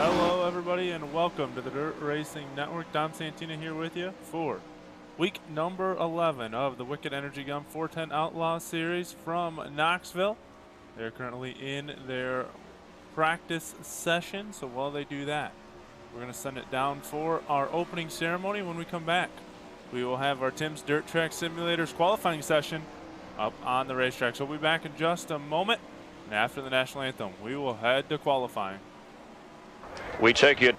Hello, everybody, and welcome to the Dirt Racing Network. Dom Santina here with you for week number 11 of the Wicked Energy Gun 410 Outlaw Series from Knoxville. They're currently in their practice session, so while they do that, we're going to send it down for our opening ceremony. When we come back, we will have our Tim's Dirt Track Simulators qualifying session up on the racetrack. So we'll be back in just a moment, and after the National Anthem, we will head to qualifying. We take you.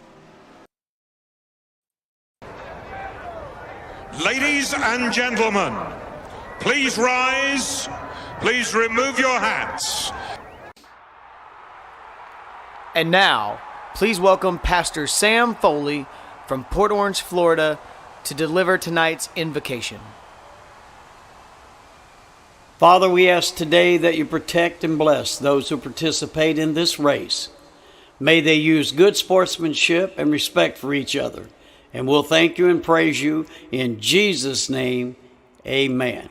Ladies and gentlemen, please rise. Please remove your hats. And now, please welcome Pastor Sam Foley from Port Orange, Florida, to deliver tonight's invocation. Father, we ask today that you protect and bless those who participate in this race. May they use good sportsmanship and respect for each other. And we'll thank you and praise you in Jesus' name. Amen.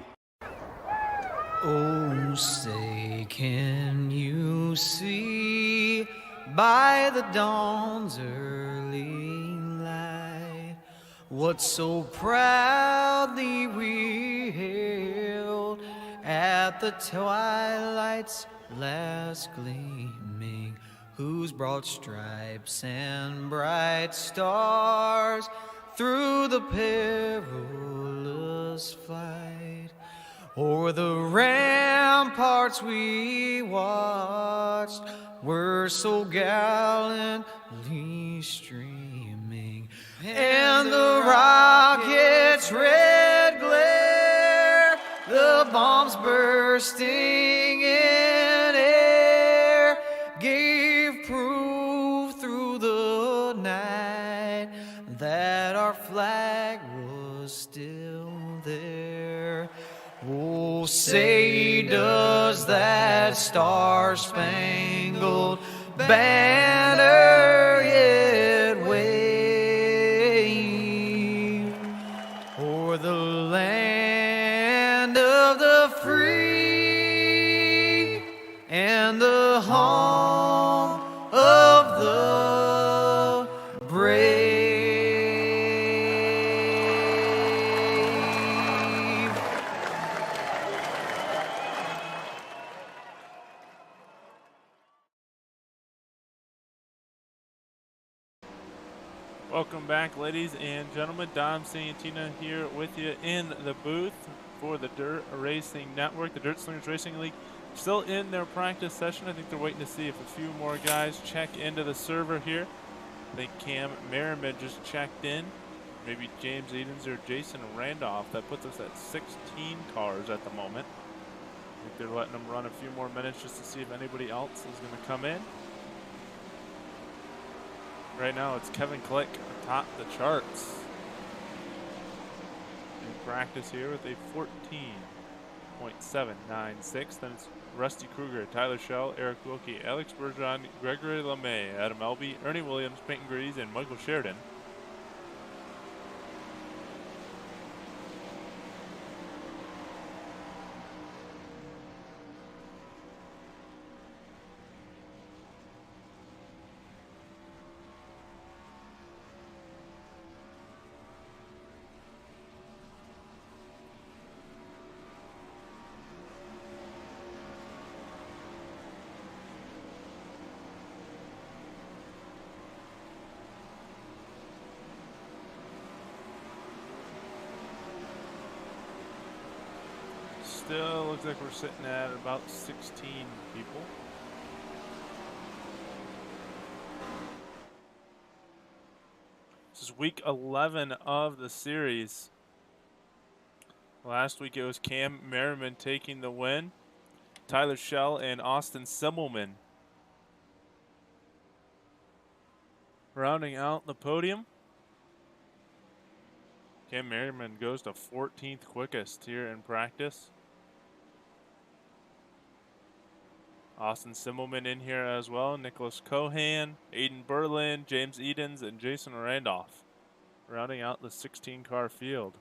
Oh, say, can you see by the dawn's early light what so proudly we hailed at the twilight's last gleaming, whose broad stripes and bright stars through the perilous fight o'er the ramparts we watched were so gallantly streaming, and the rockets' red glare, the bombs bursting in air, gave proof through the night that our flag was still there. Oh, say does that star-spangled banner yet wave o'er the land of the free and the home of the brave? Welcome back, ladies and gentlemen. Dom Santina here with you in the booth for the Dirt Racing Network. The Dirt Slingers Racing League still in their practice session. I think they're waiting to see if a few more guys check into the server here. I think Cam Merriman just checked in. Maybe James Edens or Jason Randolph. That puts us at 16 cars at the moment. I think they're letting them run a few more minutes just to see if anybody else is going to come in. Right now it's Kevin Click atop the charts in practice here with a 14.796. Then it's Rusty Kruger, Tyler Schell, Eric Wilkie, Alex Bergeron, Gregory LeMay, Adam Elby, Ernie Williams, Peyton Grease, and Michael Sheridan. Still looks like we're sitting at about 16 people. This is week 11 of the series. Last week it was Cam Merriman taking the win. Tyler Schell and Austin Simmelman rounding out the podium. Cam Merriman goes to 14th quickest here in practice. Austin Simmelman in here as well. Nicholas Cohan, Aiden Berlin, James Edens, and Jason Randolph rounding out the 16-car field.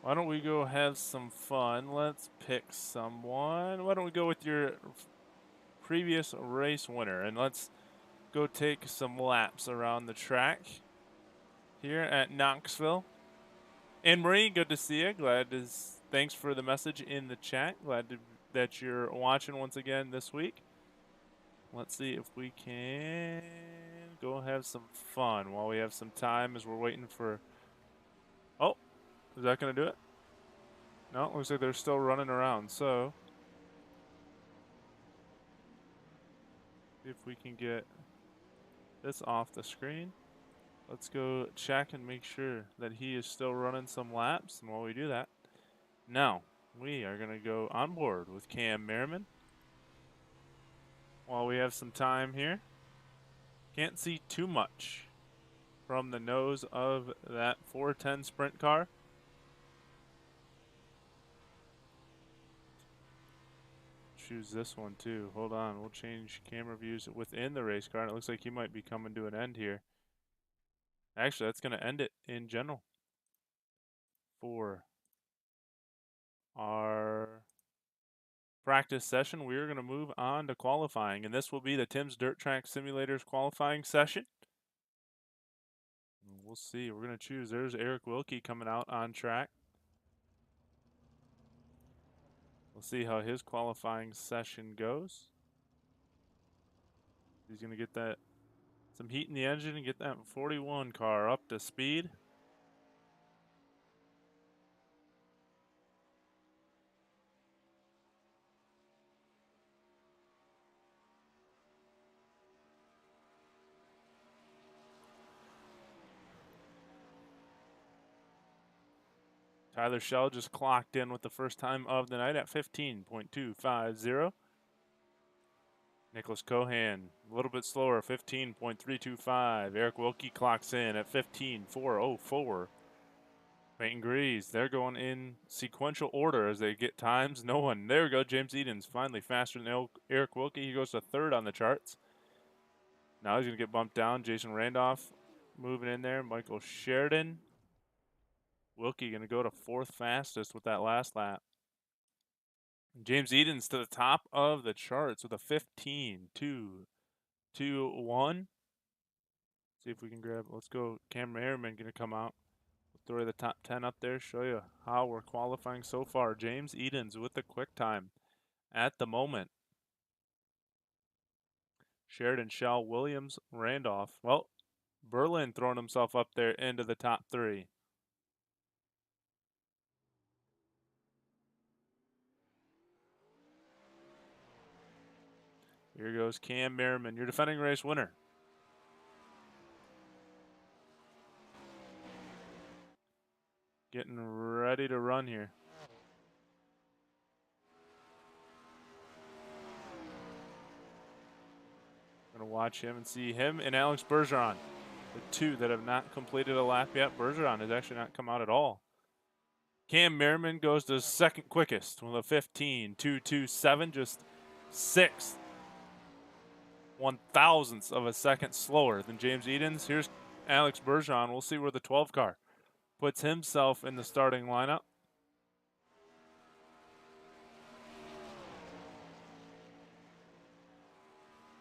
Why don't we go have some fun? Let's pick someone. Why don't we go with your previous race winner, and let's go take some laps around the track here at Knoxville. And Marie, good to see you. Thanks for the message in the chat. That you're watching once again this week. Let's see if we can go have some fun while we have some time as we're waiting for. Oh, is that going to do it? No, it looks like they're still running around. So, see if we can get this off the screen. Let's go check and make sure that he is still running some laps. And while we do that, now we are going to go on board with Cam Merriman while we have some time here. Can't see too much from the nose of that 410 sprint car. Choose this one too. Hold on, we'll change camera views within the race car. And it looks like he might be coming to an end here. Actually, that's going to end it in general for our practice session. We are going to move on to qualifying, and this will be the Tim's Dirt Track Simulators qualifying session. We'll see. We're going to choose. There's Eric Wilkie coming out on track. We'll see how his qualifying session goes. He's going to get that some heat in the engine and get that 41 car up to speed. Tyler Schell just clocked in with the first time of the night at 15.250. Nicholas Cohan, a little bit slower, 15.325. Eric Wilkie clocks in at 15.404. Peyton Grease, they're going in sequential order as they get times. No one. There we go. James Eden's finally faster than Eric Wilkie. He goes to third on the charts. Now he's going to get bumped down. Jason Randolph moving in there. Michael Sheridan. Wilkie going to go to fourth fastest with that last lap. James Eden's to the top of the charts with a 15.221. See if we can grab. Let's go. Cam Merriman going to come out. We'll throw the top 10 up there. Show you how we're qualifying so far. James Eden's with the quick time at the moment. Sheridan, Shell, Williams, Randolph. Well, Berlin throwing himself up there into the top 3. Here goes Cam Merriman, your defending race winner. Getting ready to run here. Gonna watch him and see him and Alex Bergeron, the two that have not completed a lap yet. Bergeron has actually not come out at all. Cam Merriman goes to second quickest with a 15.227, just 6/1000ths of a second slower than James Eden's. Here's Alex Bergeron. We'll see where the 12 car puts himself in the starting lineup.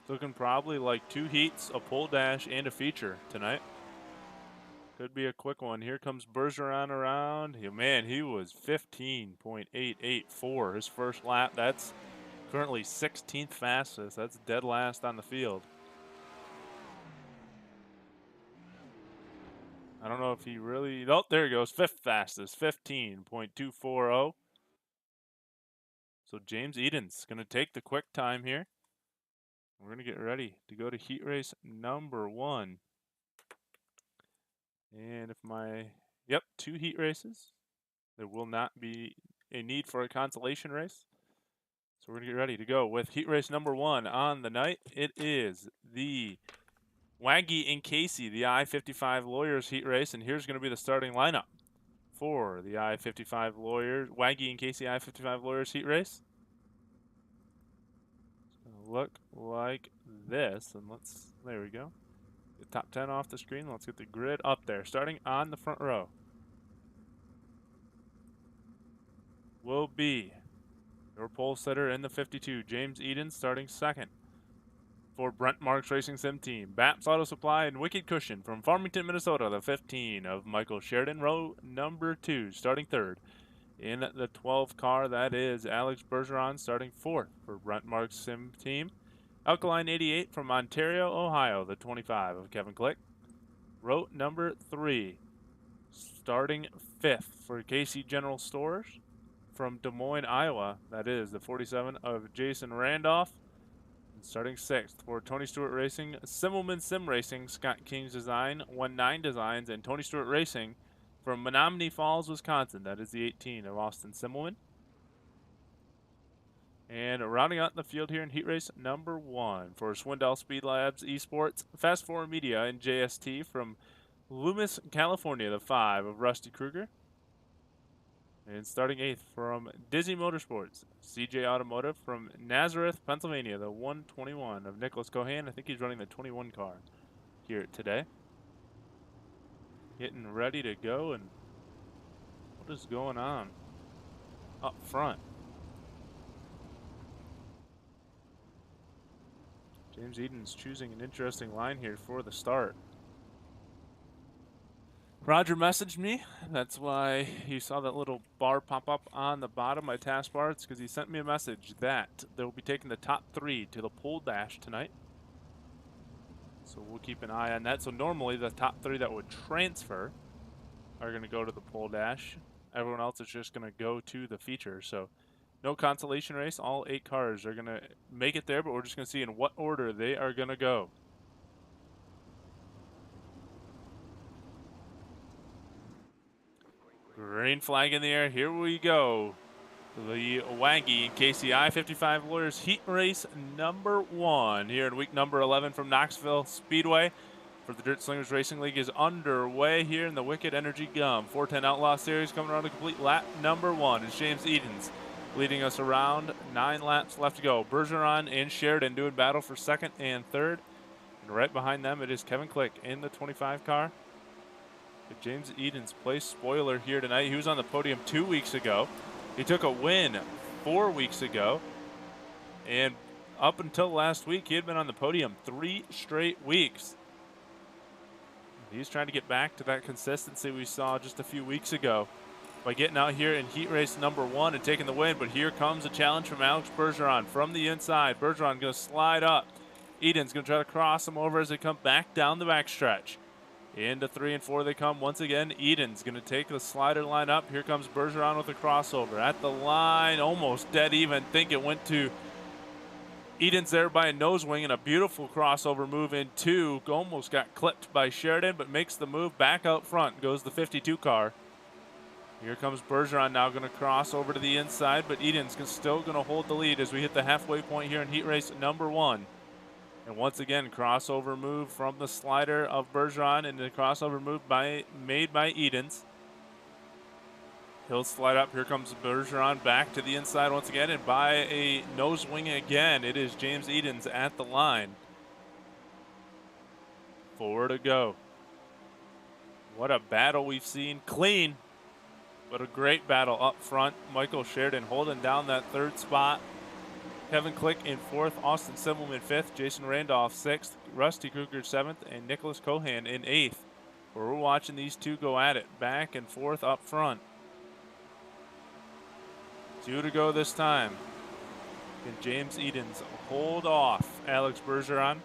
Looking probably like 2 heats, a pole dash, and a feature tonight. Could be a quick one. Here comes Bergeron around. Man, he was 15.884 his first lap. That's currently 16th fastest. That's dead last on the field. I don't know if he really. Oh, there he goes. 5th fastest, 15.240. So James Eden's going to take the quick time here. We're going to get ready to go to heat race number 1. And if yep, 2 heat races. There will not be a need for a consolation race. So we're going to get ready to go with heat race number 1 on the night. It is the Waggy and Casey, the I-55 Lawyers heat race. And here's going to be the starting lineup for the I-55 Lawyers, Waggy and Casey I-55 Lawyers heat race. Look like this, and there we go. Get top 10 off the screen. Let's get the grid up there, starting on the front row. will be your pole sitter in the 52, James Eden, starting second. For Brent Marks Racing Sim Team, Baps Auto Supply and Wicked Cushion from Farmington, Minnesota, the 15 of Michael Sheridan, row number 2, starting third. In the 12 car, that is Alex Bergeron, starting fourth for Brent Marks Sim Team. Alkaline 88 from Ontario, Ohio, the 25 of Kevin Click. Row number 3, starting fifth for KC General Stores from Des Moines, Iowa, that is the 47 of Jason Randolph. Starting sixth for Tony Stewart Racing, Simmelman Sim Racing, Scott King's Design, 19 Designs, and Tony Stewart Racing from Menominee Falls, Wisconsin. That is the 18 of Austin Simmelman. And rounding out the field here in heat race number 1 for Swindell Speed Labs Esports, Fast 4 Media, and JST from Loomis, California, the 5 of Rusty Kruger. And starting 8th from Dizzy Motorsports, CJ Automotive from Nazareth, Pennsylvania, the 121 of Nicholas Cohan. I think he's running the 21 car here today. Getting ready to go, and what is going on up front? James Eden's choosing an interesting line here for the start. Roger messaged me. That's why you saw that little bar pop up on the bottom of my taskbar. It's because he sent me a message that they'll be taking the top 3 to the pole dash tonight. So we'll keep an eye on that. So normally the top 3 that would transfer are going to go to the pole dash. Everyone else is just going to go to the feature. So no consolation race. All 8 cars are going to make it there, but we're just going to see in what order they are going to go. Green flag in the air. Here we go. The Waggy KCI 55 Lawyers Heat Race number 1 here in week number 11 from Knoxville Speedway for the Dirt Slingers Racing League is underway here in the Wicked Energy Gum 410 Outlaw Series. Coming around to complete lap number 1 is James Edens leading us around. 9 laps left to go. Bergeron and Sheridan doing battle for second and third. And right behind them it is Kevin Click in the 25 car. James Eden's place spoiler here tonight. He was on the podium 2 weeks ago. He took a win 4 weeks ago. And up until last week, he had been on the podium 3 straight weeks. He's trying to get back to that consistency we saw just a few weeks ago by getting out here in heat race number 1 and taking the win. But here comes a challenge from Alex Bergeron from the inside. Bergeron going to slide up. Eden's going to try to cross him over as they come back down the backstretch. Into 3 and 4 they come once again. Eden's going to take the slider line up. Here comes Bergeron with a crossover. At the line, almost dead even. Think it went to Eden's there by a nose wing and a beautiful crossover move in 2. Almost got clipped by Sheridan, but makes the move back out front. Goes the 52 car. Here comes Bergeron now going to cross over to the inside, but Eden's still going to hold the lead as we hit the halfway point here in heat race number 1. And once again, crossover move from the slider of Bergeron and the crossover move made by Edens. He'll slide up. Here comes Bergeron back to the inside once again. And by a nose wing again, it is James Edens at the line. 4 to go. What a battle we've seen. Clean, but a great battle up front. Michael Sheridan holding down that 3rd spot. Kevin Click in 4th, Austin Simmelman 5th, Jason Randolph 6th, Rusty Kruger 7th, and Nicholas Cohan in 8th. We're watching these 2 go at it, back and forth up front. 2 to go this time. Can James Edens hold off Alex Bergeron?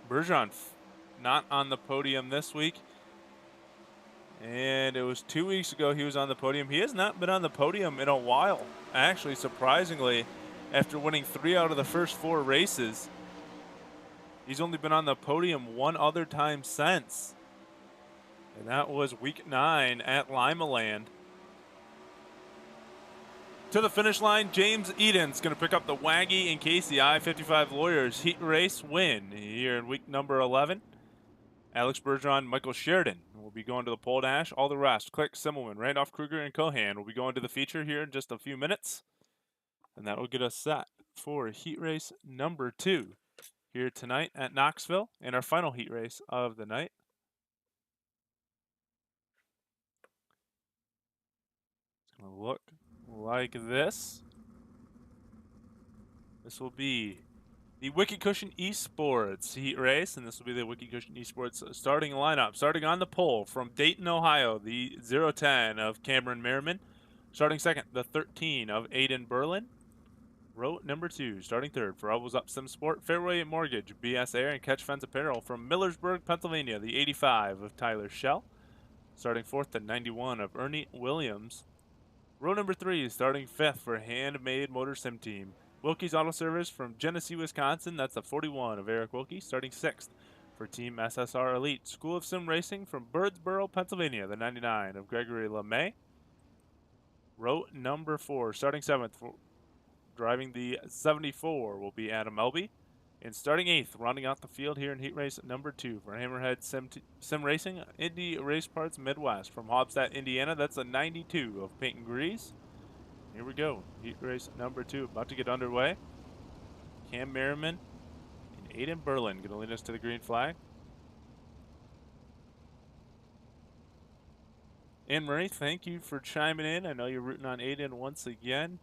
Bergeron not on the podium this week. And it was 2 weeks ago he was on the podium. He has not been on the podium in a while. Actually, surprisingly, after winning 3 out of the first 4 races, he's only been on the podium 1 other time since. And that was week 9 at Limaland. To the finish line, James Eden's going to pick up the Waggy and KCI 55 Lawyers Heat Race win here in week number 11. Alex Bergeron, Michael Sheridan will be going to the pole dash. All the rest, Click, Simmelman, Randolph, Kruger, and Cohan will be going to the feature here in just a few minutes. And that will get us set for heat race number 2 here tonight at Knoxville in our final heat race of the night. look like this. This will be the Wicked Cushion Esports heat race, and this will be the Wicked Cushion Esports starting lineup. Starting on the pole from Dayton, Ohio, the 010 of Cameron Merriman. Starting second, the 13 of Aiden Berlin. Row number 2, starting third for Elbows Up Sim Sport, Fairway Mortgage, BS Air, and Catch Fence Apparel from Millersburg, Pennsylvania, the 85 of Tyler Schell. Starting fourth, the 91 of Ernie Williams. Row number 3, starting fifth for Handmade Motor Sim Team. Wilkie's Auto Service from Genesee, Wisconsin. That's the 41 of Eric Wilkie. Starting sixth for Team SSR Elite. School of Sim Racing from Birdsboro, Pennsylvania. The 99 of Gregory LeMay. Row number 4, starting seventh for driving the 74 will be Adam Elby. And starting eighth, rounding out the field here in heat race number 2 for Hammerhead Sim Racing, Indy Race Parts Midwest from Hobstadt, Indiana. That's a 92 of Peyton Grease. Here we go. Heat race number 2 about to get underway. Cam Merriman and Aiden Berlin going to lead us to the green flag. Anne Marie, thank you for chiming in. I know you're rooting on Aiden once again.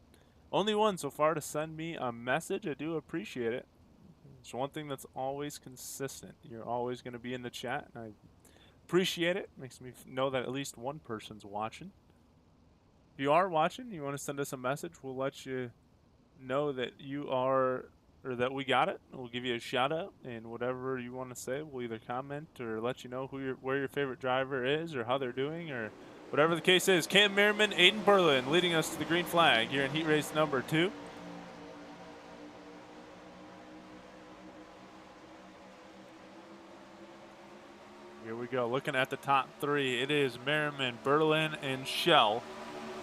Only one so far to send me a message. I do appreciate it. It's one thing that's always consistent. You're always going to be in the chat, and I appreciate it. Makes me know that at least one person's watching. If you are watching, you want to send us a message, we'll let you know that you are, or that we got it. We'll give you a shout out, and whatever you want to say, we'll either comment or let you know where your favorite driver is, or how they're doing, or whatever the case is. Cam Merriman, Aiden Berlin leading us to the green flag here in heat race number 2. Here we go, looking at the top 3. It is Merriman, Berlin, and Schell.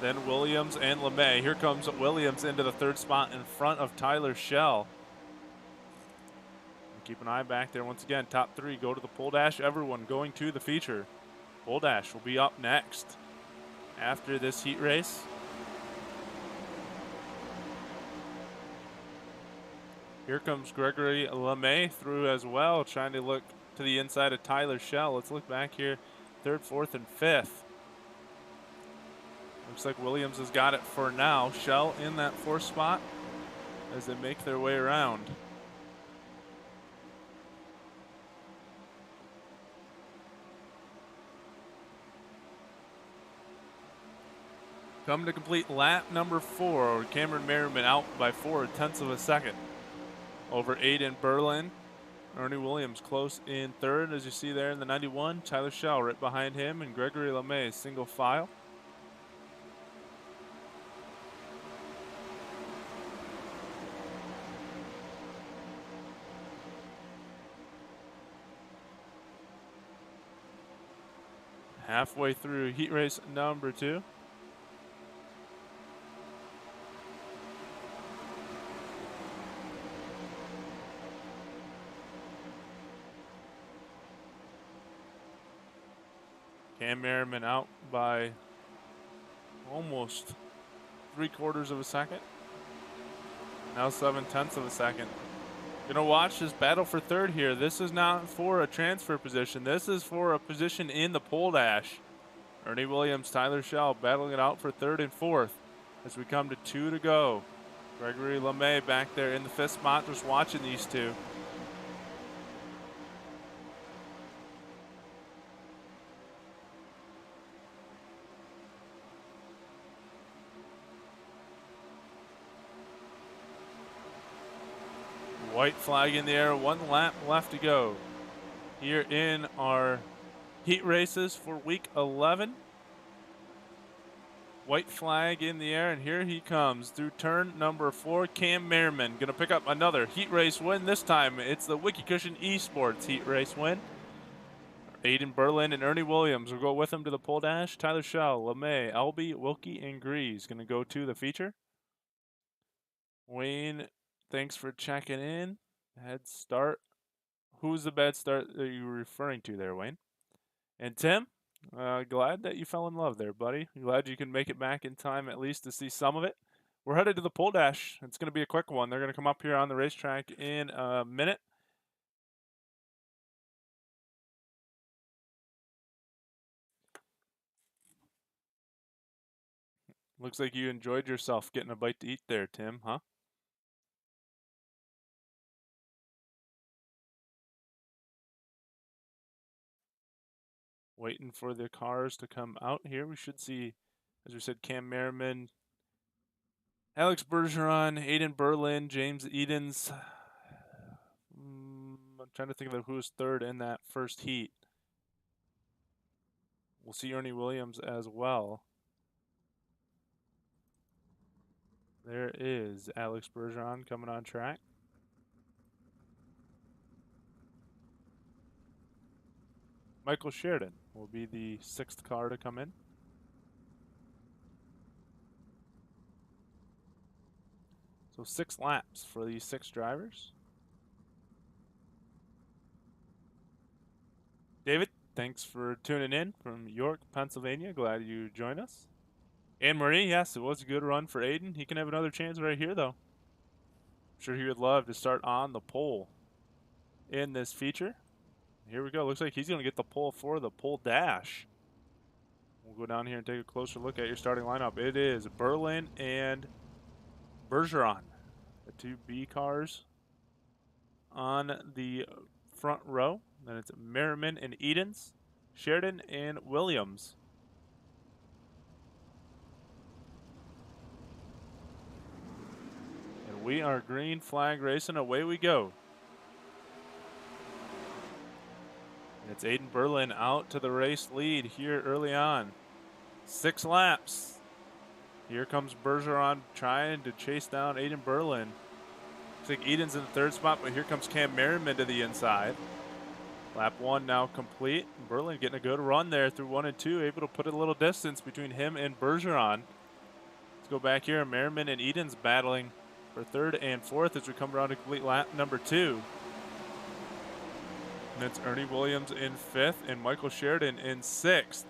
Then Williams and LeMay. Here comes Williams into the 3rd spot in front of Tyler Schell. Keep an eye back there once again. Top 3 go to the pole dash. Everyone going to the feature. Pole dash will be up next after this heat race. Here comes Gregory LeMay through as well, trying to look to the inside of Tyler Schell. Let's look back here. 3rd, 4th, and 5th. Looks like Williams has got it for now. Schell in that 4th spot as they make their way around. Come to complete lap number 4. Cameron Merriman out by 4/10 of a second over Aiden Berlin. Ernie Williams close in 3rd, as you see there in the 91. Tyler Schell right behind him, and Gregory LeMay single file. Halfway through heat race number 2. Cam Merriman out by almost 3/4 of a second. Now 7/10 of a second. Gonna watch this battle for 3rd here. This is not for a transfer position. This is for a position in the pole dash. Ernie Williams, Tyler Schell battling it out for 3rd and 4th as we come to 2 to go. Gregory LeMay back there in the 5th spot just watching these two. White flag in the air, 1 lap left to go here in our heat races for week 11. White flag in the air, and here he comes through turn number 4. Cam Merriman going to pick up another heat race win. This time it's the Wicked Cushion Esports heat race win. Aiden Berlin and Ernie Williams will go with him to the pole dash. Tyler Schell, LeMay, Elby, Wilkie, and Grease going to go to the feature. Wayne, thanks for checking in. Head start. Who's the bad start that you were referring to there, Wayne? And Tim, glad that you fell in love there, buddy. Glad you can make it back in time at least to see some of it. We're headed to the pole dash. It's going to be a quick one. They're going to come up here on the racetrack in a minute. Looks like you enjoyed yourself getting a bite to eat there, Tim, huh? Waiting for the cars to come out here. We should see, as we said, Cam Merriman, Alex Bergeron, Aiden Berlin, James Edens. I'm trying to think of who was third in that first heat. We'll see Ernie Williams as well. There is Alex Bergeron coming on track. Michael Sheridan will be the 6th car to come in. So 6 laps for these 6 drivers. David, thanks for tuning in from York, Pennsylvania. Glad you joined us. And Marie, yes, it was a good run for Aiden. He can have another chance right here, though. I'm sure he would love to start on the pole in this feature. Here we go. Looks like he's going to get the pole for the pole dash. We'll go down here and take a closer look at your starting lineup. It is Berlin and Bergeron, the 2 B cars on the front row. Then it's Merriman and Edens, Sheridan and Williams. And we are green flag racing. Away we go. And it's Aiden Berlin out to the race lead here early on. 6 laps. Here comes Bergeron trying to chase down Aiden Berlin. Looks like Eden's in the 3rd spot, but here comes Cam Merriman to the inside. Lap 1 now complete. Berlin getting a good run there through 1 and 2, able to put a little distance between him and Bergeron. Let's go back here. Merriman and Eden's battling for 3rd and 4th as we come around to complete lap number 2. And it's Ernie Williams in 5th and Michael Sheridan in 6th.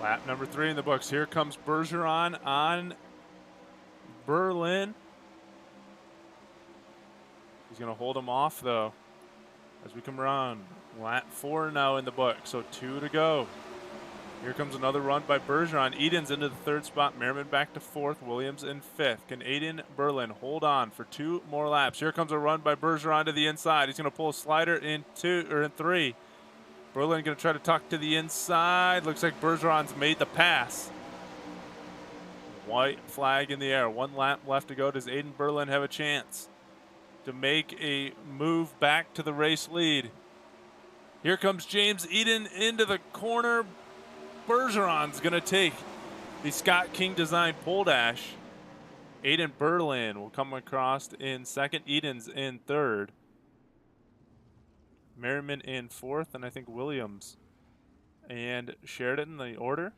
Lap number 3 in the books. Here comes Bergeron on Berlin. He's going to hold him off, though, as we come around. Lap 4 now in the book, so 2 to go. Here comes another run by Bergeron. Eden's into the 3rd spot. Merriman back to 4th. Williams in 5th. Can Aiden Berlin hold on for 2 more laps? Here comes a run by Bergeron to the inside. He's going to pull a slider in 3. Berlin going to try to tuck to the inside. Looks like Bergeron's made the pass. White flag in the air. 1 lap left to go. Does Aiden Berlin have a chance to make a move back to the race lead? Here comes James Eden into the corner. Bergeron's going to take the Scott King design pole dash. Aiden Berlin will come across in 2nd. Eden's in 3rd. Merriman in 4th, and I think Williams and Sheridan in the order.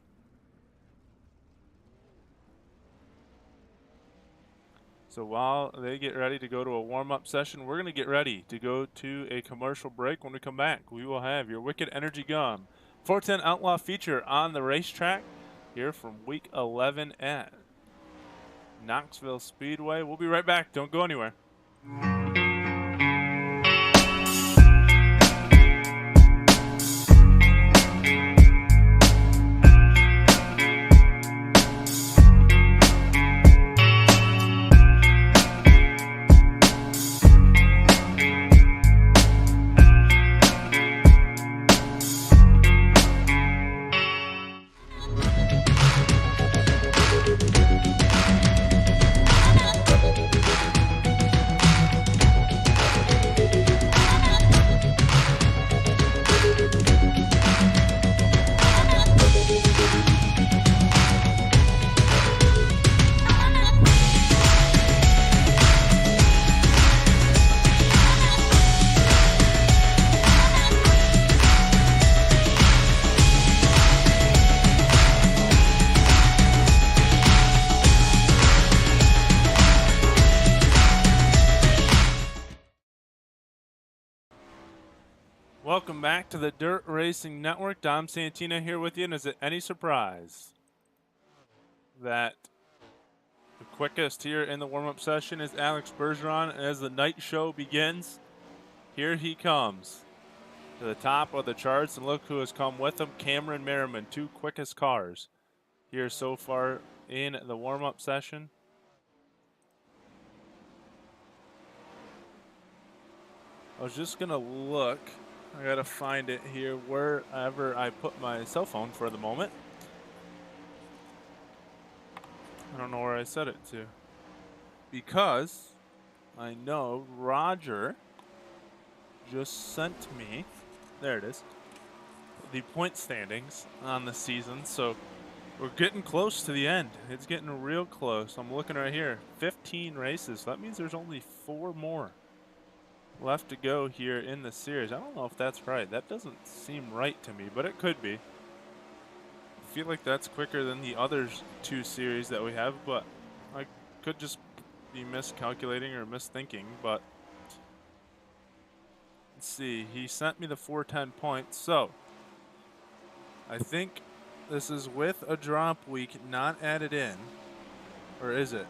So while they get ready to go to a warm-up session, we're going to get ready to go to a commercial break. When we come back, we will have your Wicked Energy Gum 410 Outlaw feature on the racetrack here from week 11 at Knoxville Speedway. We'll be right back. Don't go anywhere. Welcome back to the Dirt Racing Network. Dom Santina here with you. And is it any surprise that the quickest here in the warm-up session is Alex Bergeron. As the night show begins, here he comes to the top of the charts, and look who has come with him. Cameron Merriman, 2 quickest cars here so far in the warm-up session. I was just gonna look. I gotta find it here wherever I put my cell phone for the moment. I don't know where I set it to, because I know Roger just sent me, there it is, the point standings on the season. So we're getting close to the end. It's getting real close. I'm looking right here, 15 races. That means there's only 4 more left to go here in the series. I don't know if that's right. That doesn't seem right to me, but it could be. I feel like that's quicker than the other 2 series that we have, but I could just be miscalculating or misthinking. But let's see. He sent me the 410 points, so I think this is with a drop week not added in, or is it?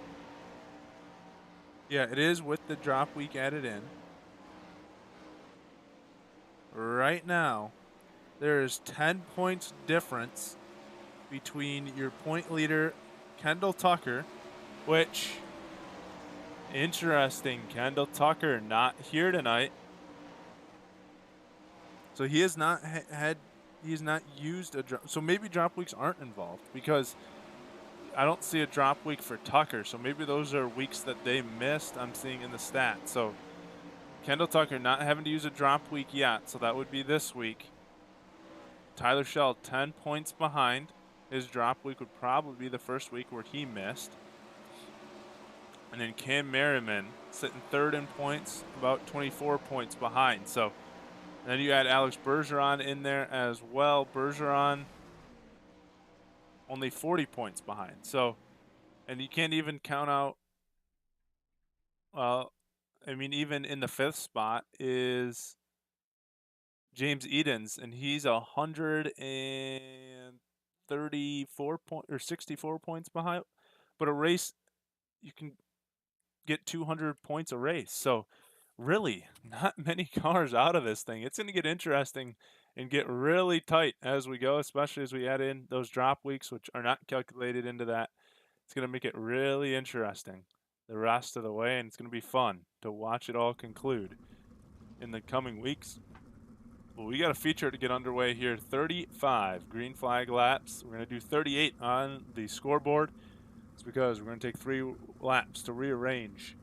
Yeah, it is with the drop week added in. Right now, there is 10 points difference between your point leader, Kendall Tucker, which, interesting, Kendall Tucker not here tonight. So he has not he's not used a drop. So maybe drop weeks aren't involved, because I don't see a drop week for Tucker. So maybe those are weeks that they missed, I'm seeing in the stats. So Kendall Tucker not having to use a drop week yet, so that would be this week. Tyler Schell 10 points behind. His drop week would probably be the first week where he missed. And then Cam Merriman sitting 3rd in points, about 24 points behind. So then you add Alex Bergeron in there as well. Bergeron only 40 points behind. So, and you can't even count out, I mean, even in the 5th spot is James Edens, and he's 134 points or 64 points behind. But a race, you can get 200 points a race. So really not many cars out of this thing. It's going to get interesting and get really tight as we go, especially as we add in those drop weeks, which are not calculated into that. It's going to make it really interesting the rest of the way, and it's going to be fun to watch it all conclude in the coming weeks. Well, we got a feature to get underway here. 35 green flag laps. We're going to do 38 on the scoreboard. It's because we're going to take 3 laps to rearrange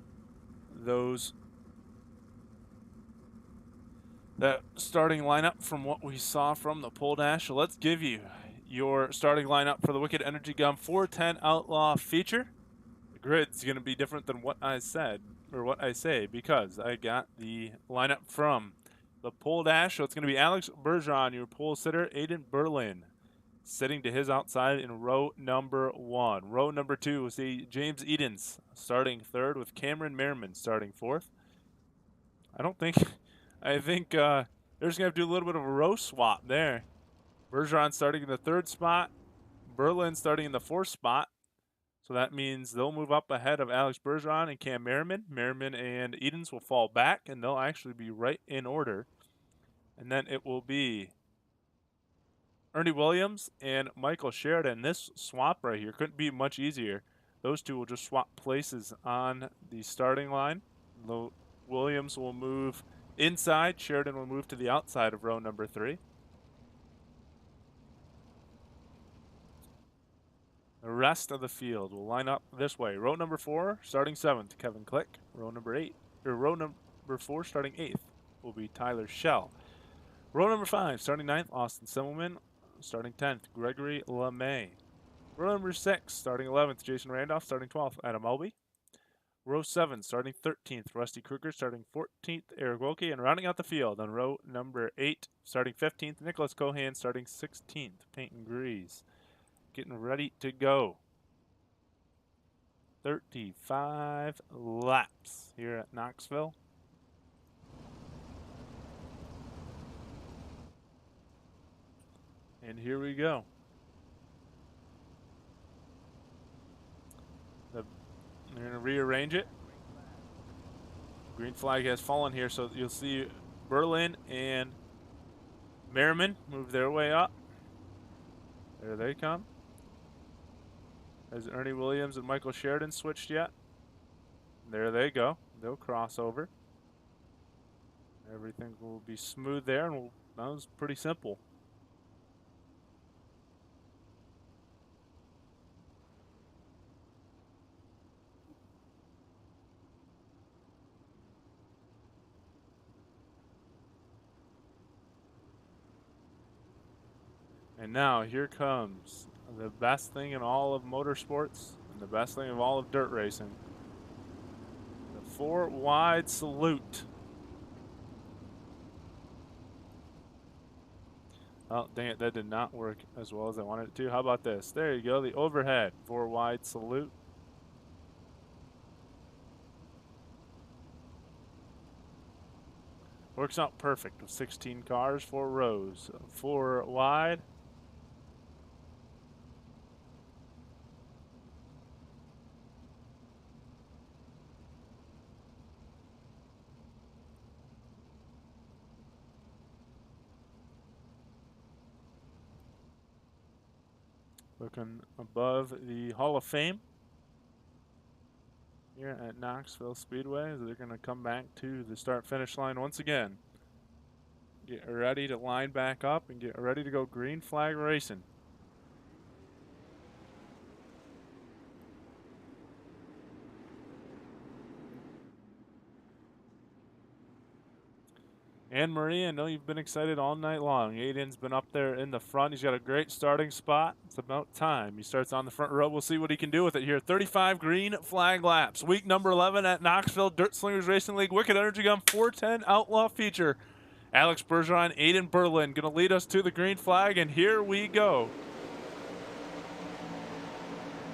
that starting lineup from what we saw from the pole dash. So let's give you your starting lineup for the Wicked Energy Gum 410 Outlaw feature. The grid's going to be different than what I said, or what I say, because I got the lineup from the pole dash. So it's going to be Alex Bergeron, your pole sitter. Aiden Berlin sitting to his outside in row number 1. Row number 2, we'll see James Edens starting 3rd with Cameron Merriman starting 4th. I think they're just going to have to do a little bit of a row swap there. Bergeron starting in the 3rd spot, Berlin starting in the 4th spot. So that means they'll move up ahead of Alex Bergeron and Cam Merriman. Merriman and Edens will fall back, and they'll actually be right in order. And then it will be Ernie Williams and Michael Sheridan. This swap right here couldn't be much easier. Those two will just swap places on the starting line. Williams will move inside. Sheridan will move to the outside of row number 3. The rest of the field will line up this way. Row number 4, starting 7th, Kevin Click. Row number 4, starting 8th, will be Tyler Schell. Row number 5, starting 9th, Austin Simmelman. Starting 10th, Gregory LeMay. Row number 6, starting 11th, Jason Randolph. Starting 12th, Adam Elby. Row 7, starting 13th, Rusty Kruger. Starting 14th, Eric Wilkie. And rounding out the field on row number 8, starting 15th, Nicholas Cohan. Starting 16th, Peyton Grease. Getting ready to go. 35 laps here at Knoxville. And here we go. The They're going to rearrange it. Green flag has fallen here, so you'll see Berlin and Merriman move their way up. There they come. Has Ernie Williams and Michael Sheridan switched yet? There they go. They'll cross over. Everything will be smooth there, and that was pretty simple. And now here comes the best thing in all of motorsports and the best thing of all of dirt racing. The 4 wide salute. Oh, dang it, that did not work as well as I wanted it to. How about this? There you go, the overhead 4 wide salute. Works out perfect with 16 cars, 4 rows, 4 wide. Looking above the Hall of Fame here at Knoxville Speedway as they're going to come back to the start-finish line once again. Get ready to line back up and get ready to go green flag racing. And Marie, I know you've been excited all night long. Aiden's been up there in the front. He's got a great starting spot. It's about time. He starts on the front row. We'll see what he can do with it here. 35 green flag laps. Week number 11 at Knoxville Dirt Slingers Racing League Wicked Energy Gun 410 Outlaw feature. Alex Bergeron, Aiden Berlin going to lead us to the green flag, and here we go.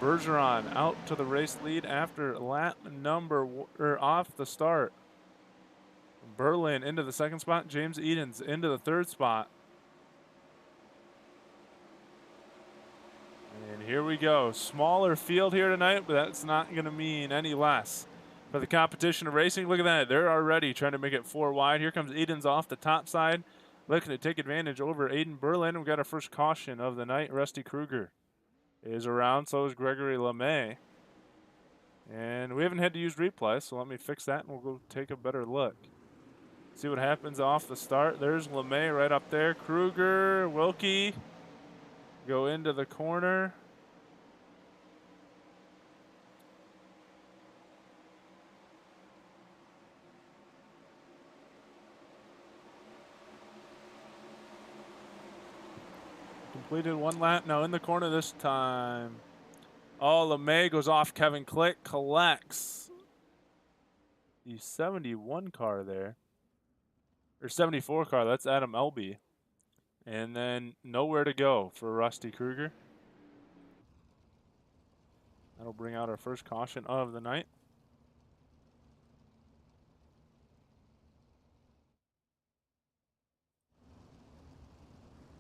Bergeron out to the race lead after lap number off the start. Berlin into the second spot. James Edens into the third spot. And here we go. Smaller field here tonight, but that's not going to mean any less for the competition of racing. Look at that. They're already trying to make it 4 wide. Here comes Edens off the top side, looking to take advantage over Aiden Berlin. We've got our first caution of the night. Rusty Kruger is around. So is Gregory LeMay. And we haven't had to use replay, so let me fix that, and we'll go take a better look. See what happens off the start. There's LeMay right up there. Kruger, Wilkie go into the corner. Completed 1 lap. Now in the corner this time. Oh, LeMay goes off Kevin Click. Collects the 71 car there. Or 74 car, that's Adam Elby. And then nowhere to go for Rusty Kruger. That'll bring out our first caution of the night.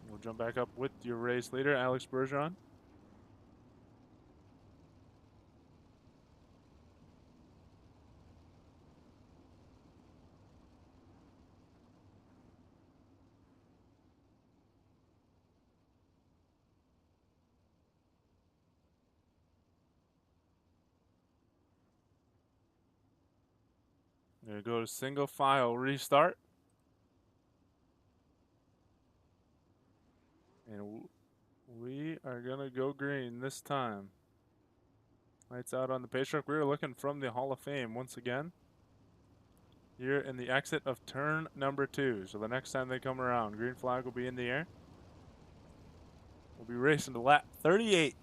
We'll jump back up with your race leader, Alex Bergeron. There goes single file restart. And we are going to go green this time. Lights out on the pace truck. We're looking from the Hall of Fame once again. Here in the exit of turn number 2. So the next time they come around, green flag will be in the air. We'll be racing to lap 38.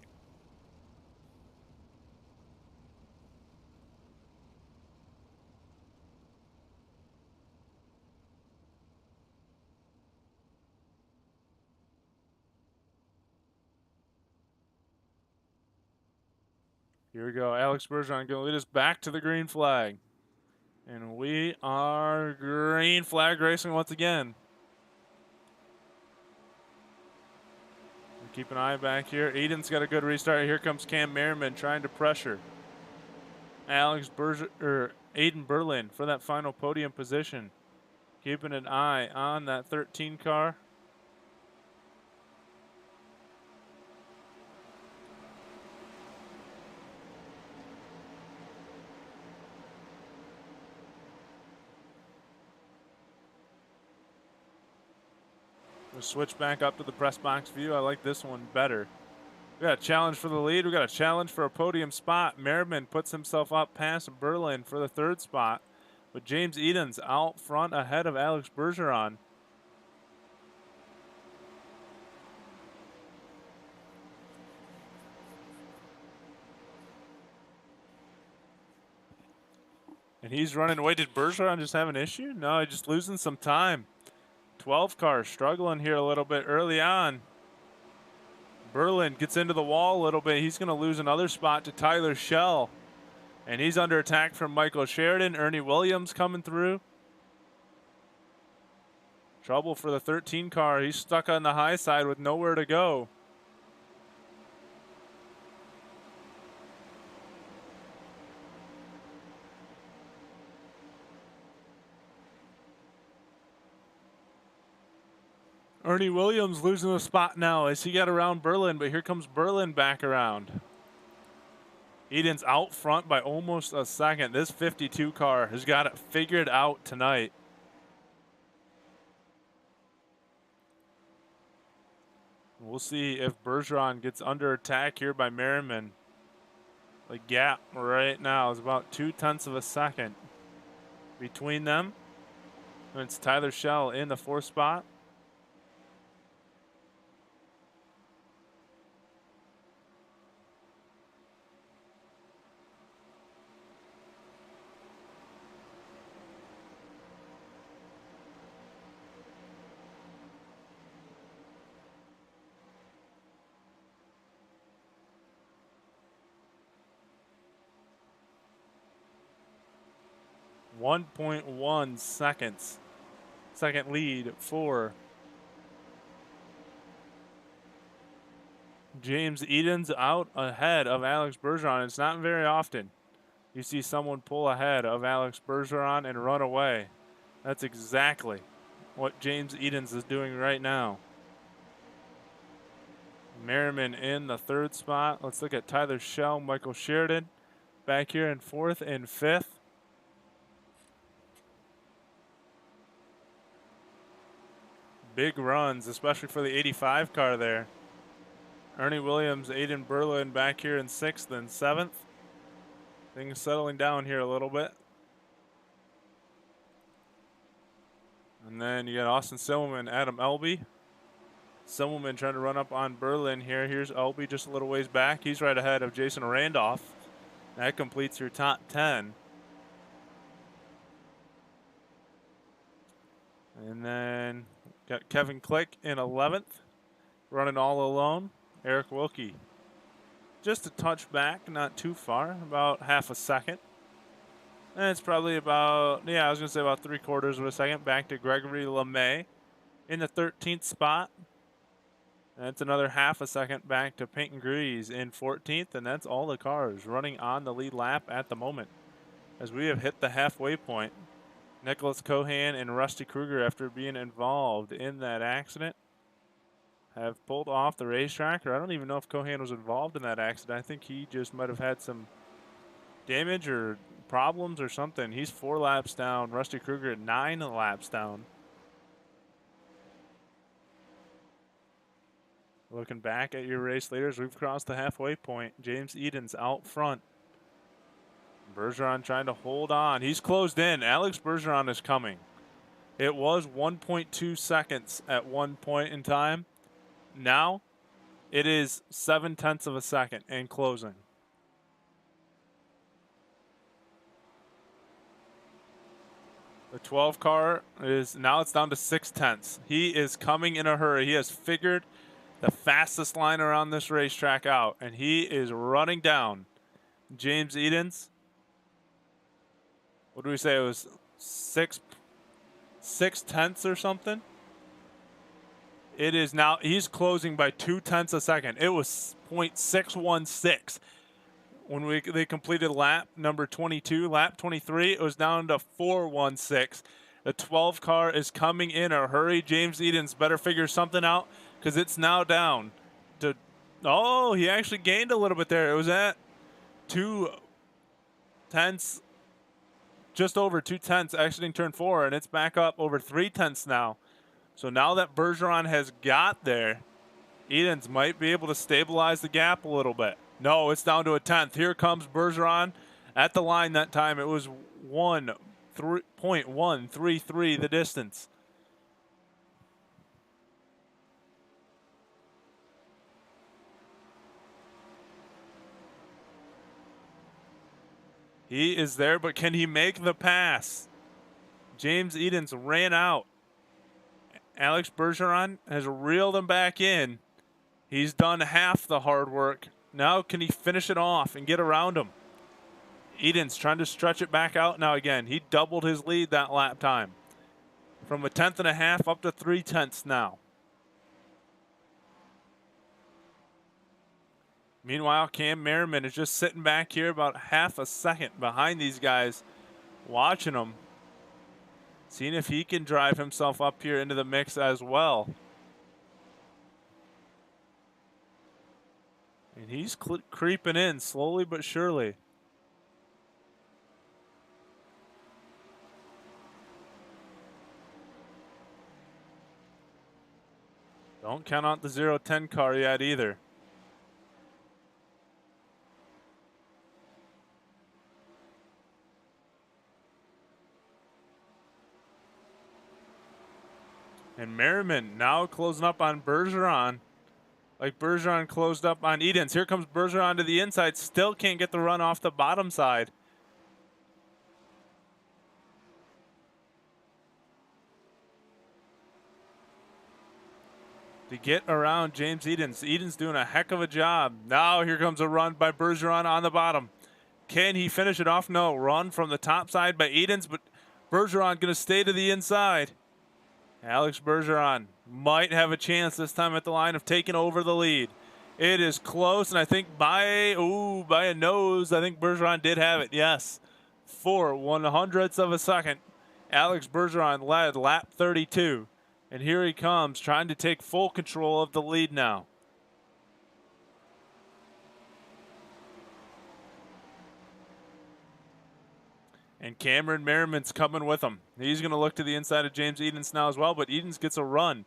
Here we go. Alex Bergeron going to lead us back to the green flag. And we are green flag racing once again. Keep an eye back here. Eden's got a good restart. Here comes Cam Merriman trying to pressure. Aiden Berlin for that final podium position. Keeping an eye on that 13 car. We'll switch back up to the press box view. I like this one better. We got a challenge for the lead. We got a challenge for a podium spot. Merriman puts himself up past Berlin for the third spot, but James Edens out front ahead of Alex Bergeron. And he's running away. Did Bergeron just have an issue? No, he's just losing some time. 12 car struggling here a little bit early on. Berlin gets into the wall a little bit. He's going to lose another spot to Tyler Schell. And he's under attack from Michael Sheridan. Ernie Williams coming through. Trouble for the 13 car. He's stuck on the high side with nowhere to go. Ernie Williams losing a spot now as he got around Berlin, but here comes Berlin back around. Eden's out front by almost a second. This 52 car has got it figured out tonight. We'll see if Bergeron gets under attack here by Merriman. The gap right now is about 0.2 of a second between them. And it's Tyler Schell in the fourth spot. .1 seconds. Second lead for James Edens out ahead of Alex Bergeron. It's not very often you see someone pull ahead of Alex Bergeron and run away. That's exactly what James Edens is doing right now. Merriman in the third spot. Let's look at Tyler Schell, Michael Sheridan back here in fourth and fifth. Big runs, especially for the 85 car there. Ernie Williams, Aiden Berlin back here in sixth and seventh. Things settling down here a little bit. And then you got Austin Silverman, Adam Elby. Silverman trying to run up on Berlin here. Here's Elby just a little ways back. He's right ahead of Jason Randolph. That completes your top 10. And then got Kevin Click in 11th, running all alone. Eric Wilkie just a touch back, not too far, about half a second. And it's probably about, I was going to say about 3/4 of a second back to Gregory LeMay in the 13th spot. And that's another half a second back to Peyton Grease in 14th. And that's all the cars running on the lead lap at the moment as we have hit the halfway point. Nicholas Cohan and Rusty Kruger, after being involved in that accident, have pulled off the racetrack. Or I don't even know if Cohan was involved in that accident. I think he just might have had some damage or problems or something. He's 4 laps down. Rusty Kruger at 9 laps down. Looking back at your race leaders, we've crossed the halfway point. James Edens out front. Bergeron trying to hold on. He's closed in. Alex Bergeron is coming. It was 1.2 seconds at one point in time. Now it is 0.7 of a second and closing. The 12 car is now it's down to 0.6. He is coming in a hurry. He has figured the fastest line around this racetrack out, and he is running down James Edens. What do we say? It was 6/10 or something. It is now, he's closing by 0.2 a second. It was 0.616. when they completed lap number 22, lap 23, it was down to 4:16. The 12 car is coming in a hurry. James Edens better figure something out because it's now down to, oh, he actually gained a little bit there. It was at 2/10, just over 2/10 exiting turn 4, and it's back up over 3/10 now. So now that Bergeron has got there, Edens might be able to stabilize the gap a little bit. No, it's down to a 10th. Here comes Bergeron at the line that time. It was 1.133 the distance. He is there, but can he make the pass? James Edens ran out. Alex Bergeron has reeled him back in. He's done half the hard work. Now can he finish it off and get around him? Edens trying to stretch it back out now again. He doubled his lead that lap time. From a 1/10.5 up to 3/10 now. Meanwhile, Cam Merriman is just sitting back here about half a second behind these guys, watching them, seeing if he can drive himself up here into the mix as well. And he's creeping in slowly but surely. Don't count out the 0-10 car yet either. And Merriman now closing up on Bergeron, like Bergeron closed up on Edens. Here comes Bergeron to the inside, still can't get the run off the bottom side. To get around James Edens. Edens doing a heck of a job. Now here comes a run by Bergeron on the bottom. Can he finish it off? No. Run from the top side by Edens, but Bergeron going to stay to the inside. Alex Bergeron might have a chance this time at the line of taking over the lead. It is close, and I think by a nose, I think Bergeron did have it. Yes, 4/100ths of a second. Alex Bergeron led lap 32, and here he comes trying to take full control of the lead now. And Cameron Merriman's coming with him. He's going to look to the inside of James Edens now as well, but Edens gets a run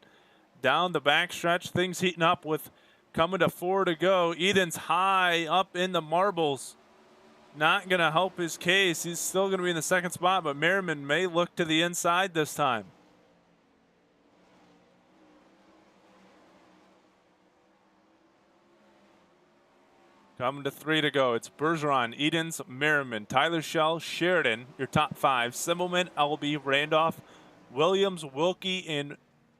down the backstretch. Things heating up with coming to 4 to go. Edens high up in the marbles. Not going to help his case. He's still going to be in the second spot, but Merriman may look to the inside this time. Coming to 3 to go. It's Bergeron, Edens, Merriman, Tyler Schell, Sheridan, your top 5. Simmelman, LB, Randolph, Williams, Wilkie, and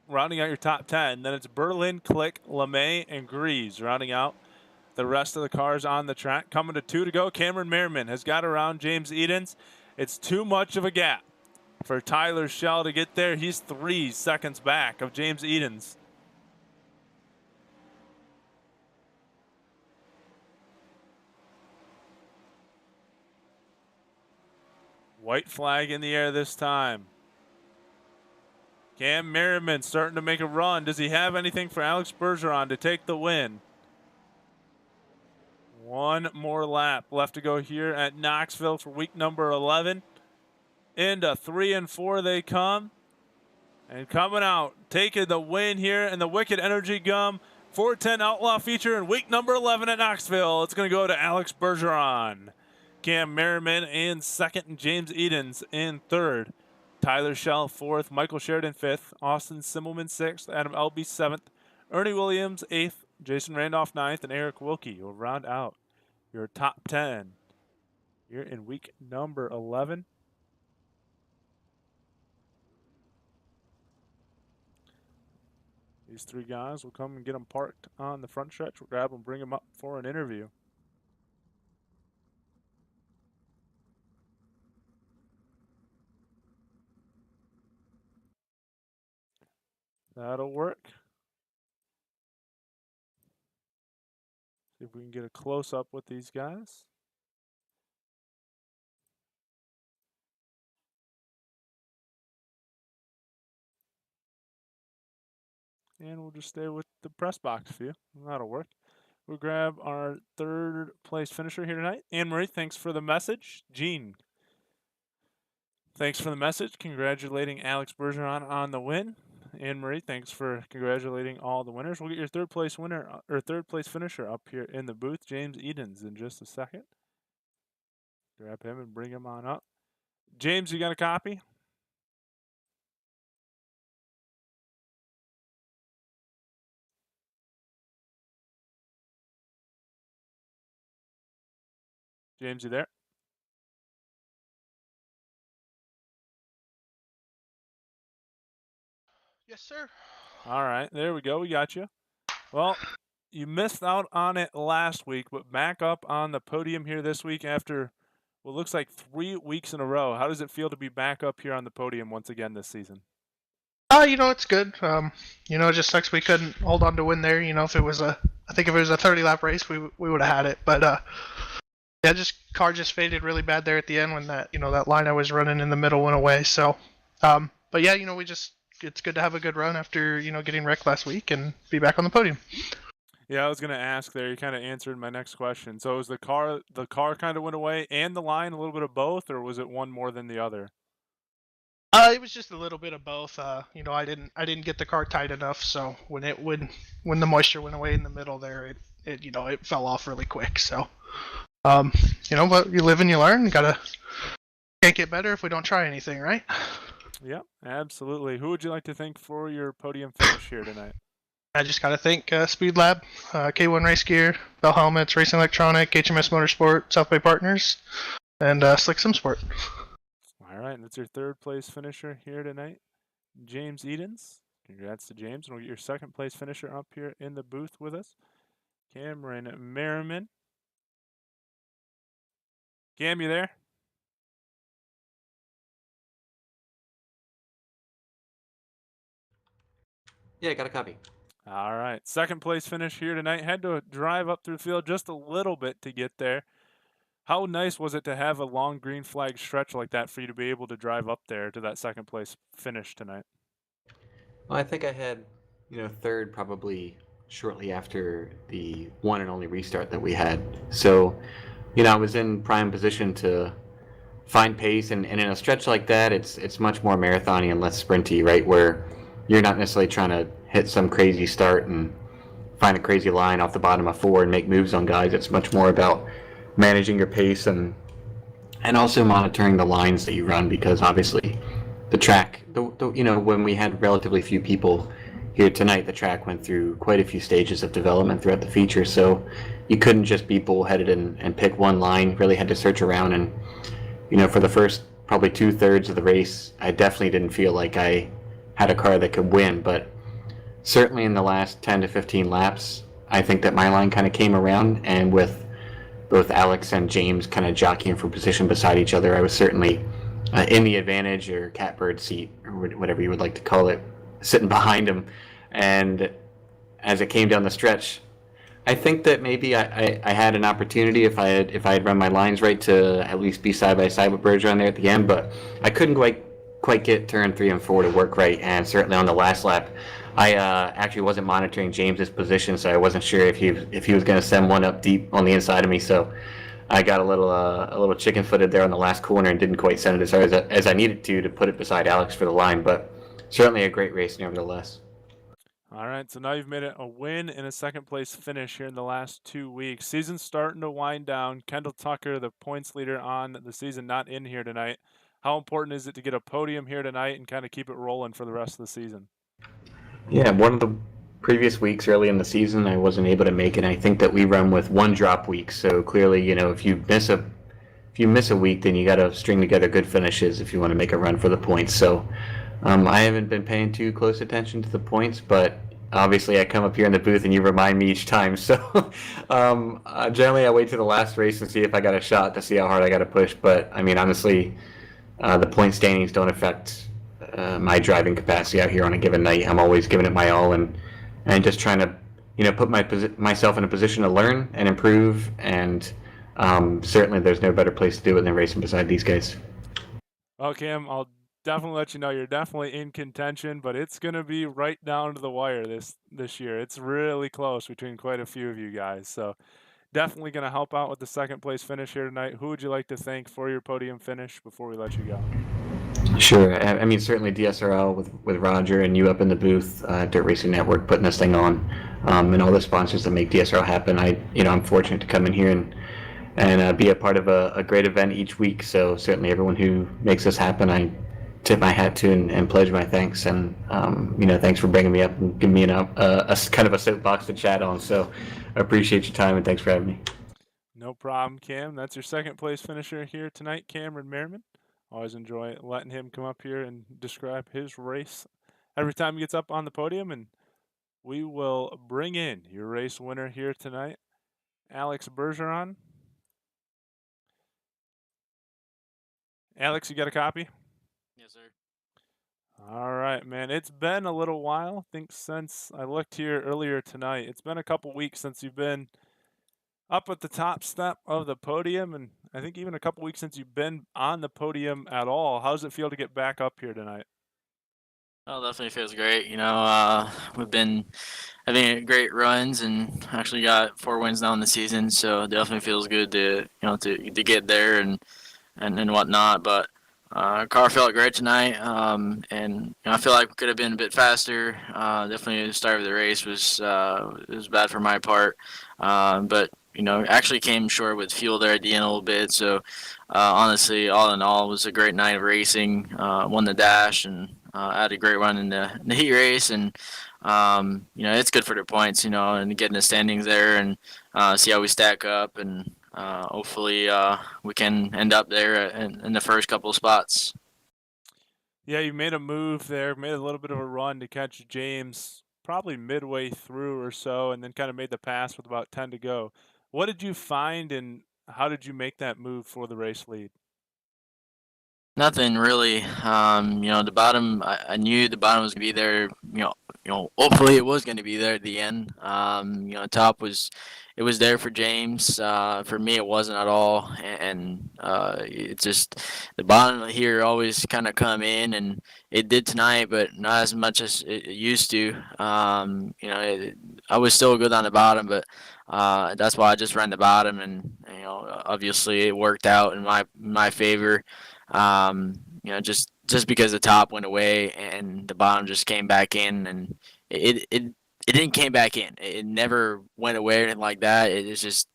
rounding out your top 10. Then it's Berlin, Click, LeMay, and Greaves rounding out the rest of the cars on the track. Coming to 2 to go. Cameron Merriman has got around James Edens. It's too much of a gap for Tyler Schell to get there. He's 3 seconds back of James Edens. White flag in the air this time. Cam Merriman starting to make a run. Does he have anything for Alex Bergeron to take the win? One more lap left to go here at Knoxville for week number 11. Into 3 and 4 they come. And coming out, taking the win here in the Wicked Energy Gum 410 Outlaw feature in week number 11 at Knoxville. It's going to go to Alex Bergeron. Cam Merriman in second, and James Edens in third. Tyler Schell fourth, Michael Sheridan fifth, Austin Simmelman sixth, Adam Elby seventh, Ernie Williams eighth, Jason Randolph ninth, and Eric Wilkie will round out your top 10 here in week number 11. These 3 guys will come and get them parked on the front stretch. We'll grab them, bring them up for an interview. That'll work. See if we can get a close-up with these guys. and we'll just stay with the press box view. That'll work. We'll grab our third place finisher here tonight. Anne-Marie, thanks for the message. Gene, thanks for the message. Congratulating Alex Bergeron on the win. Anne-Marie, thanks for congratulating all the winners. We'll get your third place winner or third place finisher up here in the booth, James Edens, in just a second. Grab him and bring him on up. James, you got a copy? James, you there? Yes, sir. All right, there we go. We got you. Well, you missed out on it last week, but back up on the podium here this week after what looks like 3 weeks in a row. How does it feel to be back up here on the podium once again this season? It's good. It just sucks we couldn't hold on to win there. If it was I think if it was a 30-lap race, we would have had it. But car just faded really bad there at the end when that line I was running in the middle went away. So, it's good to have a good run after getting wrecked last week and be back on the podium. Yeah, I was gonna ask there. You kind of answered my next question. So, was the car kind of went away and the line a little bit of both, or was it one more than the other? It was just a little bit of both. I didn't get the car tight enough, so when the moisture went away in the middle there, it fell off really quick. So, but you live and you learn. Can't get better if we don't try anything, right? Yep, absolutely. Who would you like to thank for your podium finish here tonight? I just got to thank Speed Lab, K1 Race Gear, Bell Helmets, Racing Electronic, HMS Motorsport, South Bay Partners, and Slick Sim Sport. All right, and that's your third place finisher here tonight, James Edens. Congrats to James, and we'll get your second place finisher up here in the booth with us, Cameron Merriman. Cam, you there? Yeah, got a copy. All right, second place finish here tonight. Had to drive up through the field just a little bit to get there. How nice was it to have a long green flag stretch like that for you to be able to drive up there to that second place finish tonight? Well, I think I had, third probably shortly after the one and only restart that we had. So, I was in prime position to find pace, and in a stretch like that, it's much more marathon-y and less sprinty, right? Where you're not necessarily trying to hit some crazy start and find a crazy line off the bottom of four and make moves on guys. It's much more about managing your pace and also monitoring the lines that you run, because obviously the track, when we had relatively few people here tonight, the track went through quite a few stages of development throughout the feature, so you couldn't just be bullheaded and pick one line. Really had to search around, and for the first probably 2/3 of the race, I definitely didn't feel like I had a car that could win, but certainly in the last 10 to 15 laps, I think that my line kind of came around, and with both Alex and James kind of jockeying for position beside each other, I was certainly in the advantage or catbird seat, or whatever you would like to call it, sitting behind him. And as it came down the stretch, I think that maybe I had an opportunity if I had run my lines right to at least be side by side with Bergeron there at the end, but I couldn't quite get turn 3 and 4 to work right. And certainly on the last lap, I actually wasn't monitoring James's position, so I wasn't sure if he was going to send one up deep on the inside of me. So I got a little chicken-footed there on the last corner and didn't quite send it as hard as I needed to put it beside Alex for the line. But certainly a great race nevertheless. All right, so now you've made it a win and a second place finish here in the last 2 weeks. Season's starting to wind down. Kendall Tucker, the points leader on the season, not in here tonight. How important is it to get a podium here tonight and kind of keep it rolling for the rest of the season? Yeah, one of the previous weeks early in the season, I wasn't able to make it. I think that we run with one drop week, so clearly, if you miss a week, then you got to string together good finishes if you want to make a run for the points. So I haven't been paying too close attention to the points, but obviously I come up here in the booth and you remind me each time. So generally I wait to the last race and see if I got a shot to see how hard I got to push. But I mean, honestly, the point standings don't affect my driving capacity out here on a given night. I'm always giving it my all and just trying to put myself in a position to learn and improve. And certainly there's no better place to do it than racing beside these guys. Well, Cam, I'll definitely let you know you're definitely in contention, but it's going to be right down to the wire this year. It's really close between quite a few of you guys. So definitely going to help out with the second place finish here tonight. Who would you like to thank for your podium finish before we let you go? Sure. I mean, certainly DSRL with Roger and you up in the booth, Dirt Racing Network putting this thing on, and all the sponsors that make DSRL happen. I'm fortunate to come in here and be a part of a great event each week. So certainly everyone who makes this happen, I tip my hat to and pledge my thanks. And thanks for bringing me up and giving me a kind of a soapbox to chat on. So I appreciate your time and thanks for having me. No problem, Cam. That's your second place finisher here tonight, Cameron Merriman. Always enjoy letting him come up here and describe his race every time he gets up on the podium. And we will bring in your race winner here tonight, Alex Bergeron. Alex, you got a copy? Yes, sir. All right, man. It's been a little while. I think since I looked here earlier tonight, it's been a couple weeks since you've been up at the top step of the podium, and I think even a couple weeks since you've been on the podium at all. How does it feel to get back up here tonight? Oh, definitely feels great. We've been having great runs and actually got 4 wins now in the season, so it definitely feels good to get there and whatnot. But car felt great tonight, and I feel like we could have been a bit faster. Definitely the start of the race was bad for my part, but actually came short with fuel there at the end a little bit. So honestly, all in all, it was a great night of racing. Won the dash and had a great run in the heat race, and it's good for the points, and getting the standings there and see how we stack up, and hopefully we can end up there in the first couple of spots. Yeah, you made a move there, made a little bit of a run to catch James probably midway through or so, and then kind of made the pass with about 10 to go. What did you find, and how did you make that move for the race lead? Nothing really. The bottom. I knew the bottom was gonna be there. Hopefully it was gonna be there at the end. Top it was there for James. For me, it wasn't at all. And it's just the bottom here always kind of come in, and it did tonight, but not as much as it used to. I was still good on the bottom, but that's why I just ran the bottom, and obviously it worked out in my favor. Just because the top went away and the bottom just came back in, and it didn't came back in. It never went away or anything like that. It is just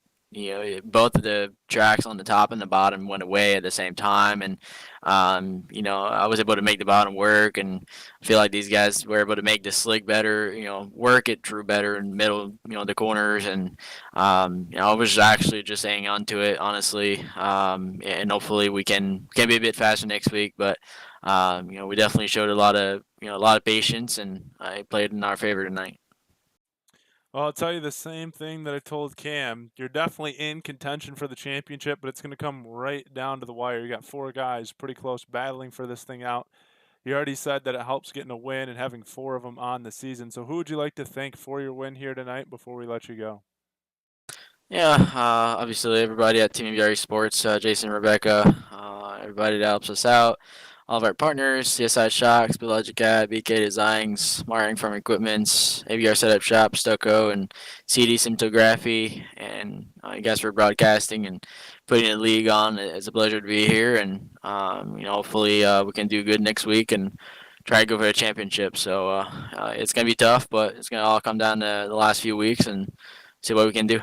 both of the tracks on the top and the bottom went away at the same time, and I was able to make the bottom work, and I feel like these guys were able to make the slick better, work it through better in the middle, the corners, and I was actually just hanging on to it, honestly, and hopefully we can be a bit faster next week, but we definitely showed a lot of patience, and I played in our favor tonight. Well, I'll tell you the same thing that I told Cam. You're definitely in contention for the championship, but it's going to come right down to the wire. You got 4 guys pretty close battling for this thing out. You already said that it helps getting a win and having 4 of them on the season. So who would you like to thank for your win here tonight before we let you go? Yeah, obviously everybody at Team MBRE Sports, Jason, Rebecca, everybody that helps us out, all of our partners, CSI Shocks, Biologic Cat, BK Designs, Martin Farm Equipments, ABR Setup Shop, Stucco, and CD Cinematography, and you guys for broadcasting and putting the league on. It's a pleasure to be here, and hopefully we can do good next week and try to go for a championship. So it's gonna be tough, but it's gonna all come down to the last few weeks and see what we can do.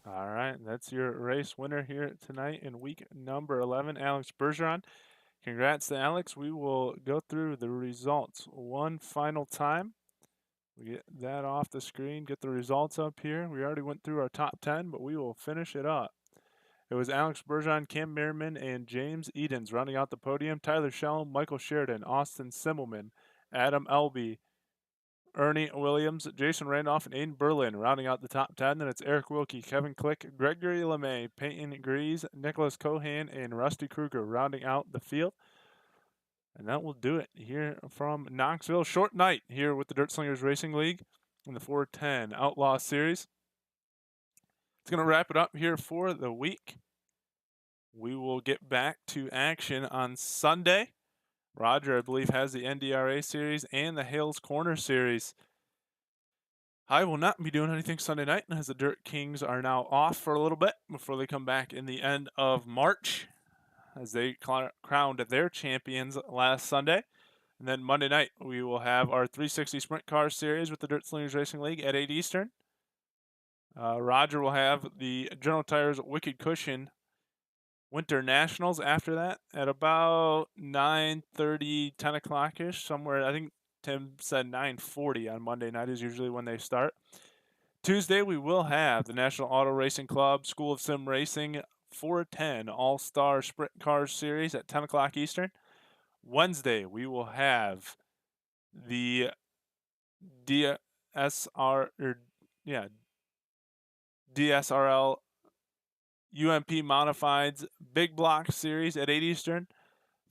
All right, that's your race winner here tonight in week number 11, Alex Bergeron. Congrats to Alex. We will go through the results one final time. We get that off the screen, get the results up here. We already went through our top 10, but we will finish it up. It was Alex Bergeron, Cam Merriman, and James Edens rounding out the podium. Tyler Shellham, Michael Sheridan, Austin Simmelman, Adam Elby, Ernie Williams, Jason Randolph, and Aiden Berlin rounding out the top 10. Then it's Eric Wilkie, Kevin Click, Gregory LeMay, Peyton Grease, Nicholas Cohan, and Rusty Kruger rounding out the field. And that will do it here from Knoxville. Short night here with the Dirt Slingers Racing League in the 410 Outlaw Series. It's going to wrap it up here for the week. We will get back to action on Sunday Roger, I believe, has the NDRA series and the Hales Corner series. I will not be doing anything Sunday night as the Dirt Kings are now off for a little bit before they come back in the end of March as they crowned their champions last Sunday. And then Monday night, we will have our 360 Sprint Car Series with the Dirt Slingers Racing League at 8 Eastern. Roger will have the General Tires Wicked Cushion Winter Nationals after that at about 9:30, 10 o'clock-ish, somewhere. I think Tim said 9:40 on Monday night is usually when they start. Tuesday, we will have the National Auto Racing Club School of Sim Racing 410 All-Star Sprint Cars Series at 10 o'clock Eastern. Wednesday, we will have the DSRL UMP Modifieds Big Block Series at 8 Eastern,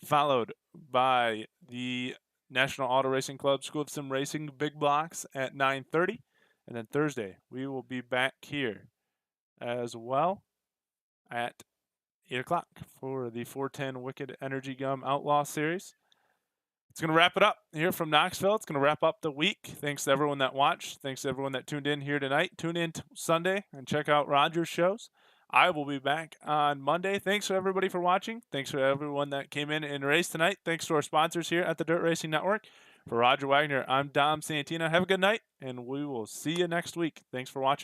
followed by the National Auto Racing Club School of Sim Racing Big Blocks at 9:30. And then Thursday, we will be back here as well at 8 o'clock for the 410 Wicked Energy Gum Outlaw Series. It's going to wrap it up here from Knoxville. It's going to wrap up the week. Thanks to everyone that watched. Thanks to everyone that tuned in here tonight. Tune in Sunday and check out Roger's shows. I will be back on Monday. Thanks for everybody for watching. Thanks for everyone that came in and raced tonight. Thanks to our sponsors here at the Dirt Racing Network. For Roger Wagner, I'm Dom Santina. Have a good night, and we will see you next week. Thanks for watching.